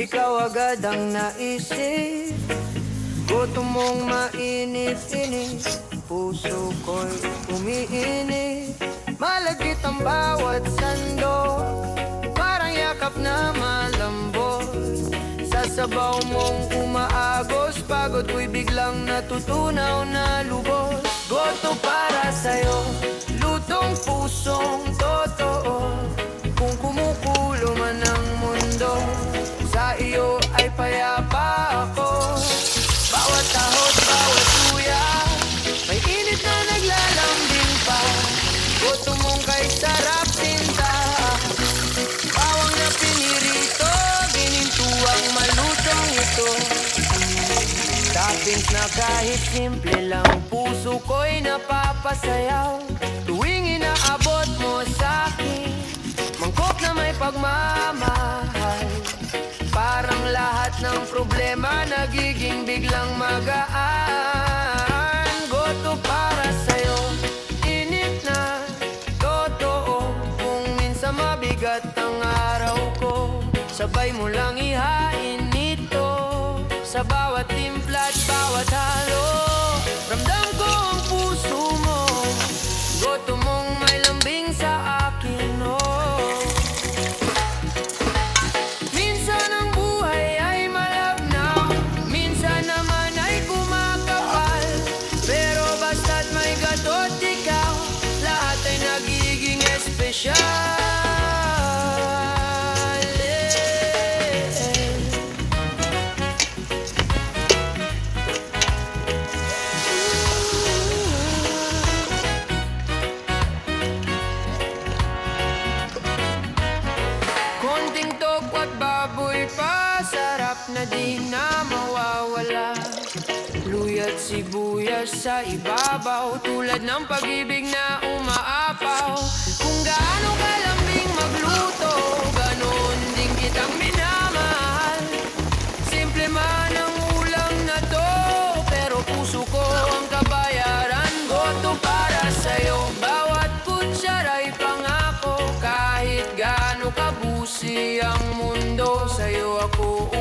ikaw agad ang naisip. Gutom mong mainit-init, puso ko'y umiinit. Malagkit ang bawat sandok, parang yakap na malambot. Sa sabaw mong umaagos, pagod ko'y biglang natutunaw na lubos. Goto para sa'yo, lutong pusong totoo. Kung kumukulo man ang mundo, sa iyo ay payapa ako. Bawat tahot, bawat luya, may init na naglalambing pa. Goto mong kay sarap sinta, bawang na pinirito, ginintuang malutong ito. Toppings na kahit simple lang, puso ko'y napapasayaw. Tuwing inaabot mo sa'kin, mangkok na may pagmamahal. Parang lahat ng problema nagiging biglang magaan. Goto para sa'yo, init na totoo. Kung minsan mabigat ang araw ko, sabay mo lang ihain ito. Sa bawat timpla at bawat halo, ramdam ko ang puso mo. Goto mong may lambing sa akin, oh. Minsan ang buhay ay malabnaw, minsan naman ay kumakapal. Pero basta't may gatot ikaw, lahat ay nagiging espesyal. Konting tokwa at baboy pa, sarap na di na mawawala. Luya't sibuyas sa ibabaw, tulad ng pag-ibig na umaapaw. Kung gaano kalambing magluto, ganon din kitang minamahal. Simple man ang ulam na to, pero puso ko ang kabayaran. Goto para sa'yo, bawat kutsara'y pangako. Kahit gaano kabusi ang mundo, sa'yo ako